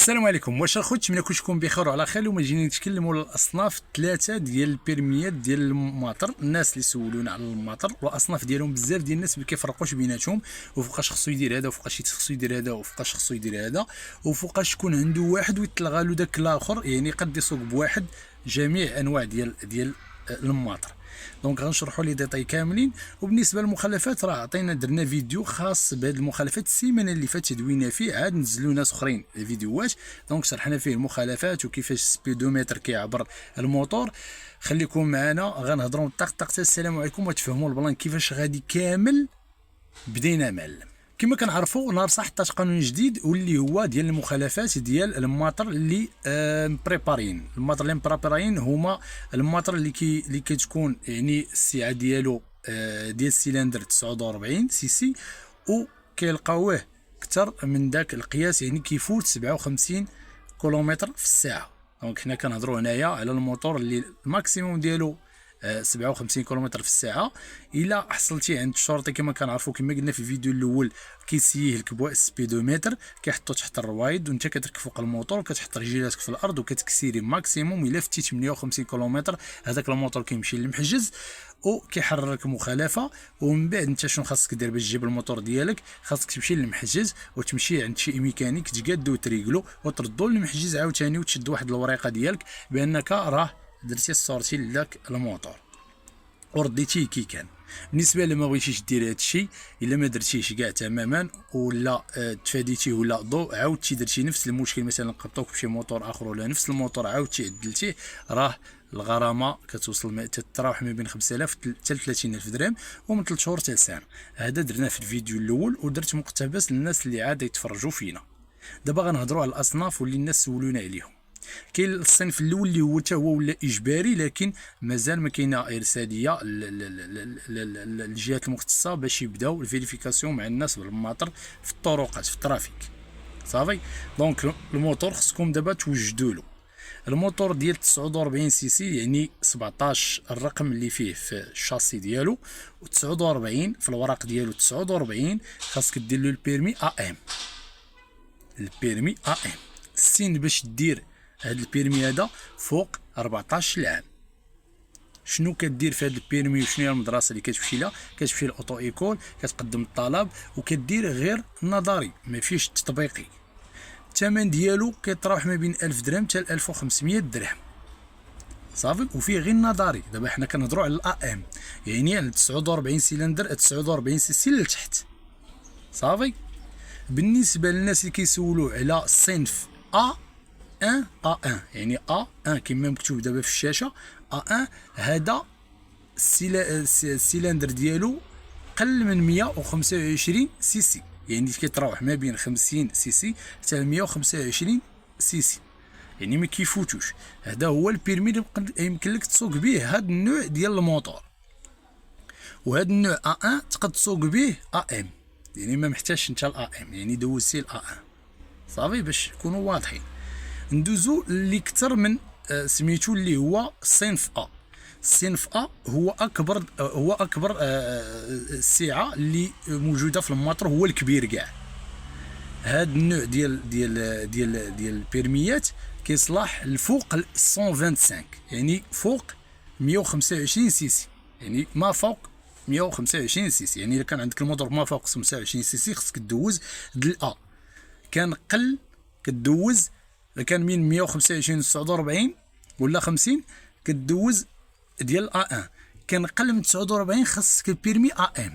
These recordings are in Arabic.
السلام عليكم. واش الخوت نتمنى تكونوا بخير وعلى خير. اليوم جينا نتكلموا على الاصناف ثلاثه ديال البيرميات ديال الماطر. الناس اللي سولونا على الماطر والاصناف ديالهم بزاف ديال الناس ما كيفرقوش بيناتهم، وفوقاش خصو يدير هذا وفوقاش خصو يدير هذا وفوقاش خصو يدير هذا وفوقاش تكون عنده واحد ويطلغى له داك الاخر، يعني قد يسوق بواحد جميع انواع ديال الماطر. دونك غنشرحوا لي ديتاي كاملين. وبالنسبه للمخلفات راه عطينا درنا فيديو خاص بهذه المخلفات السيمانه اللي فاتت دوينا فيه، عاد نزلوا ناس اخرين الفيديوهات دونك شرحنا فيه المخالفات وكيفاش السبيدومتر كيعبر الموتور. خليكم معنا غنهضروا طق السلام عليكم وتفهموا البلان كيفاش غادي كامل. بدينا معلم. كما كنعرفوا نهار صح حتى قانون جديد واللي هو ديال المخالفات ديال الماطر اللي مبريبارين. الماطر اللي مبريبارين هما الماطر اللي كتكون يعني السعه ديالو ديال السيلندر 49 سي سي وكيلقاوه اكثر من داك القياس، يعني كيفوت 57 كيلومتر في الساعه. دونك حنا كنهضروا هنايا على الموتور اللي الماكسيموم ديالو 57 كيلومتر في الساعه. الا حصلتي عند الشرطي كما كنعرفوا كما قلنا في الفيديو الاول كيسيه لك بواء السبيدومتر كيحطو تحت الروايد وانت كتركب فوق الموتور كتحط رجيلاتك في الارض وكتكسيري ماكسيموم. الا فتيت 58 كيلومتر هذاك الموتور كيمشي للمحجز وكيحررك مخالفه. ومن بعد انت شنو خاصك دير باش تجيب الموتور ديالك؟ خاصك تمشي للمحجز وتمشي عند شي ميكانيك تقادو وتريقلو وتردو للمحجز عاوتاني وتشد واحد الوريقه ديالك بانك راه درتي السورتي لذاك الموتور ورديتيه كي كان. بالنسبه لما بغيتيش دير هذا الشيء الا ما درتيش كاع تماما ولا تفاديتيه ولا ضو عاودتي درتي نفس المشكل، مثلا قبطوك بشي موتور اخر ولا نفس الموتور عاودتي عدلتيه، راه الغرامه كتوصل تتراوح ما بين 5000 حتى 30000 درهم ومن 3 شهور حتى لسنه. هذا درنا في الفيديو الاول ودرت مقتبس للناس اللي عاد يتفرجوا فينا. دابا غنهضروا على الاصناف واللي الناس سولونا عليهم. كاين الصنف الاول اللي هو حتى هو ولا اجباري، لكن مازال ما كاينه ارساليه للجهات المختصه باش يبداو الفيريفيكاسيون مع الناس بالماطر في الطرقات في الترافيك. صافي. دونك الموتور خصكم دابا توجدوا له. الموتور ديال 49 سي سي يعني 17 الرقم اللي فيه في الشاسي ديالو و49 في الوراق ديالو 49 خاصك دير له البيرمي ام. البيرمي ام السن باش دير هاد البيرمي هذا فوق 14 عام. شنو كدير في هاد البيرمي وشنو هي المدرسه اللي كتمشي لها؟ كتمشي لاوتو ايكول كتقدم الطلب وكدير غير نظري ما فيش تطبيقي. الثمن ديالو كيتراوح ما بين 1000 درهم حتى 1500 درهم. صافي. وفيه غير نظري. دابا حنا كنهضروا على الا ام يعني على 49 سيلندر 49 سي سي لتحت. صافي. بالنسبه للناس اللي كيسولوا على الصنف A1 يعني A1 كما مكتوب دابا في الشاشه A1 هذا السيلندر ديالو قل من 125 سي سي، يعني كيتراوح ما بين 50 سي سي حتى 125 سي سي، يعني ما كيفوتوش. هذا هو البيرمي اللي يمكن لك تسوق به هذا النوع ديال الموتور. وهذا النوع A1 تقدر تسوق به AM، يعني ما محتاجش انت الAM، يعني دوزتي الA1. صافي باش نكونوا واضحين. ندوزو اللي اكثر من سميتو اللي هو الصنف A. الصنف A هو اكبر السعه اللي موجوده في الماطر، هو الكبير كاع. هذا النوع ديال البيرميات كيصلح لفوق 125 يعني فوق 125 سي سي، يعني ما فوق 125 سي سي. يعني اذا كان عندك الموتور ما فوق 25 سي سي خصك تدوز ديال A. كان قل كدوز كان من 125 49 ولا 50 كدوز ديال A1. كان قل من 49 خاصك البيرمي AM.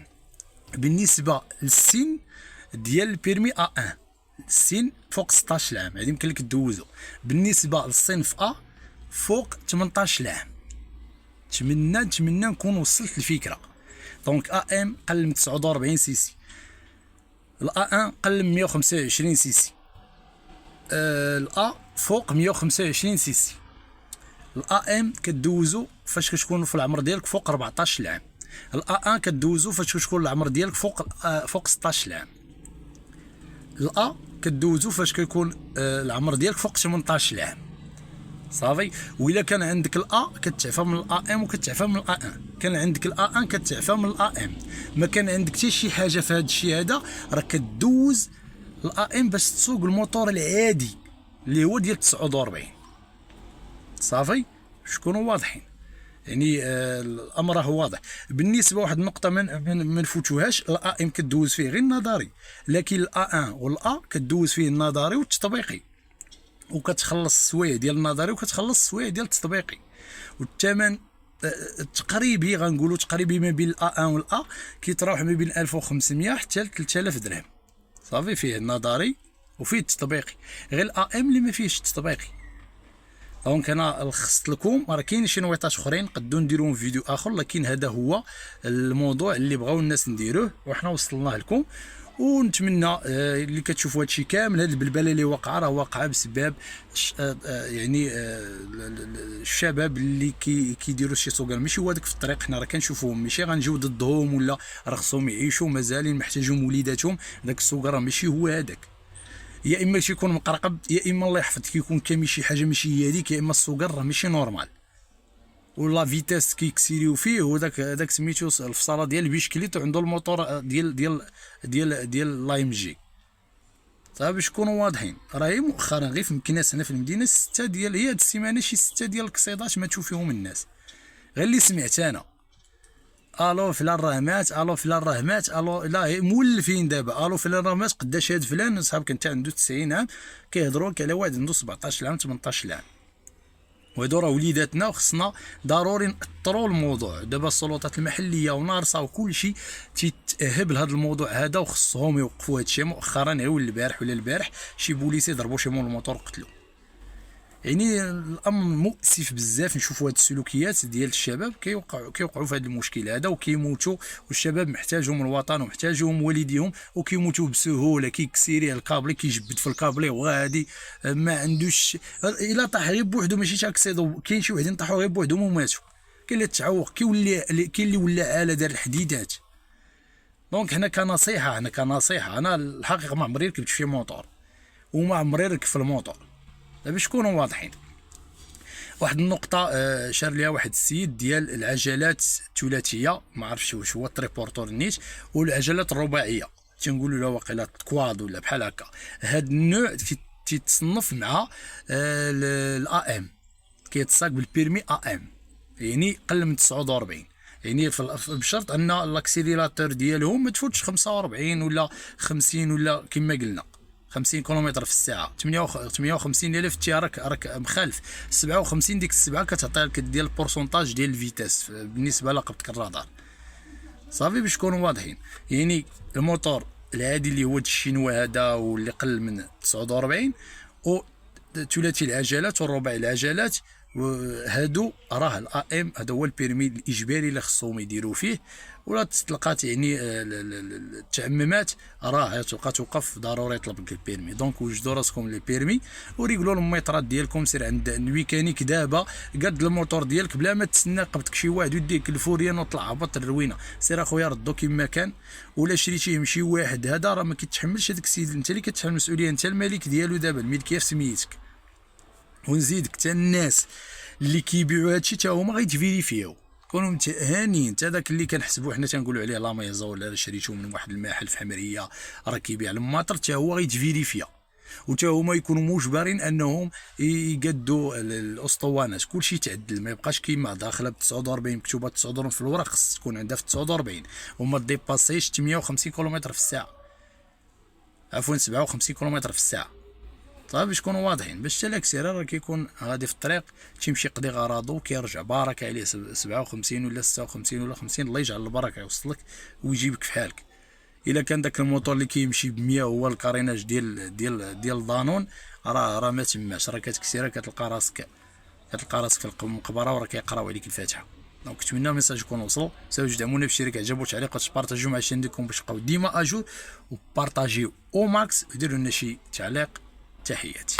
بالنسبه للسن ديال البيرمي A1 السن فوق 16 عام هذه يمكن لك دوزو. بالنسبه للصنف A فوق 18 عام. نتمنى نكون وصلت الفكره. دونك AM قل من 49 سي سي، الA1 قل من 125 سي سي، الA فوق 125 سي سي. الAM كدوزو فاش كتكون في العمر ديالك فوق 14 عام. الA1 كدوزو فاش كتكون العمر ديالك فوق 16 عام. الA كدوزو فاش كيكون العمر ديالك فوق 18 عام. صافي. وإلا كان عندك الA كتعفى من الAM وكتعفى من الA1. كان عندك الA1 كتعفى من الAM. ما كان عندك حتى شي حاجه في هذا الشيء هذا، راه كدوز الA1 باش تسوق الموتور العادي اللي هو ديال 49. صافي شكونوا واضحين. يعني الامر راه واضح. بالنسبه واحد النقطه ما نفوتوهاش، الا ام كدوز فيه غير النظري، لكن الا 1 والا كدوز فيه النظري والتطبيقي، وكتخلص السوايع ديال النظري وكتخلص السوايع ديال التطبيقي. والثمن تقريبي غنقولوا تقريبي ما بين الا 1 والا كيتراوح ما بين 1500 حتى ل 3000 درهم. صافي فيه النظري وفيه التطبيقي، غير الا ام اللي ما فيهش التطبيقي. دونك انا لخصت لكم، راه كاين شي نويطات اخرين نقدروا نديروهم في فيديو اخر، لكن هذا هو الموضوع اللي بغاو الناس نديروه وحنا وصلناه لكم. ونتمنى اللي كتشوفوا هادشي كامل، هاد البلبله اللي واقعه راه واقعه بسبب يعني الشباب اللي كيديروا شي سوق ماشي هو داك في الطريق. حنا راه كنشوفوهم، ماشي غنجيو ضدهم ولا راه خصهم يعيشوا مازالين محتاجين وليداتهم. داك السوق راه ماشي هو هذاك، يا اما تيكون مقرقب، يا اما الله يحفظ كيكون كامل شي حاجه ماشي هي هذيك، يا اما السوق راه ماشي نورمال ولا فيتاس كيكسيريو فيه. وداك سميتو الفصاله ديال البيشكليت وعنده الموتور ديال لايم جي. صافي باش نكونوا واضحين، راهي مؤخرا غير في مكناس هنا في المدينه 6 ديال هي هاد السيمانه شي 6 ديال القصيدات ما تشوف فيهم الناس، غير اللي سمعت انا. الو فلان راه مات، الو فلان راه مات، الو لا مولفين دابا، الو فلان راه مات قداش هاد فلان صاحبك انت عنده 90 عام، كيهضروا لك على واحد عنده 17 عام 18 عام. وهادو راه وليداتنا وخصنا ضروري نأثروا الموضوع. دابا السلطات المحليه ونارصه وكلشي تيتأهب لهذا الموضوع هذا، وخصهم يوقفوا هادشي. مؤخرا هو البارح ولا البارح شي بوليسي ضربوا شي مول الموتور وقتلوا. يعني الامر مؤسف بزاف نشوفوا هاد السلوكيات ديال الشباب كيوقعوا في هذا المشكل هذا وكيموتوا، والشباب محتاجهم الوطن ومحتاجهم والديهم وكيموتوا بسهوله. كيكسيري الكابلي كيجبد في الكابلي وغادي ما عندوش، الا طاح غير بوحدو ماشي تاكسيدو. كاين شي وحدين طاحوا غير بوحدهم وماتوا، كاين اللي تعوق، كاين اللي ولا آلة دار الحديدات. دونك حنا كنصيحه انا الحقيقه ما عمري ركبت في موطور وما عمري ركب في الموطور باش نكونوا واضحين. واحد النقطه شار ليها واحد السيد ديال العجلات الثلاثيه، ما عرفتش واش هو التريبورتور نيت، والعجلات الرباعيه تنقولوا لها واقيلا كواد ولا بحال هكا. هاد النوع تيتصنف مع الا ام، كيتصاق بالبيرمي ام، يعني قل من 49. يعني بشرط ان الاكسيليراتور ديالهم ما تفوتش 45 ولا 50 ولا كما قلنا 50 كيلومتر في الساعه. 58 الا فتي راك مخالف. 57 ديك السبعه كتعطي لك ديال البورسونتاج ديال الفيتاس بالنسبه لقبتك الرادار. صافي باش نكونوا واضحين. يعني الموتور العادي اللي هو الشينوا هذا واللي قل من 49 و ثلاثي العجلات والرباعي العجلات هادو راه الا ام هذا هو البيرمي الاجباري اللي خصهم يديروا فيه. ولا تلقات يعني التعممات راه تبقى توقف ضروري يطلب لك البيرمي. دونك وجدوا راسكم لي بيرمي وريقلوا الميطرات ديالكم. سير عند الميكانيك دابا قاد الموتور ديالك بلا ما تسنى قبضك شي واحد يديك الفوريان وطلع هبط الروينه. سير اخويا ردو كما كان، ولا شريتيه من شي واحد هذا راه ما كيتحملش هذاك السيد. انت اللي كتحمل المسؤوليه، انت الملك ديالو دابا، الملكيه في سميتك. ونزيدك حتى الناس اللي كيبيعوا هادشي حتى هما غيتفيريفيو، كونوا متهانين. حتى داك اللي كنحسبوا حنا تنقولوا عليه لا ميزه ولا شريتو من واحد المحل في حمريه راه كيبيع الماطر، حتى هو غيتفيريفيا، وتا هما يكونوا مجبرين انهم يقادوا الاسطوانات. كلشي تعدل، ما يبقاش كيما داخله ب 49 مكتوبه 49 في الوراق، خص تكون عندها في 49 وما ديباسيش 150 كيلومتر في الساعه، عفوا 57 كيلومتر في الساعه. طيب باش نكونوا واضحين، باش تالاكسي راه كيكون غادي في الطريق تيمشي يقضي غراضو كيرجع بارك عليه 57 ولا 56 ولا 50، الله يجعل البركه يوصلك ويجيبك في حالك. الا كان داك الموتور اللي كيمشي ب 100 هو الكاريناج ديال دانون راه ما تماش، راه كتكسي راه كتلقى راسك في المقبره وراه كيقراو عليك الفاتحه. دونك نتمنى الميساج يكون وصل. ساوي دعمونا بشريك عجبو تعليق وتبارطاجيو مع الشين ديالكم باش تبقاو ديما اجور، وبارطاجيو او ماكس وديروا لنا شي تعليق. تحياتي.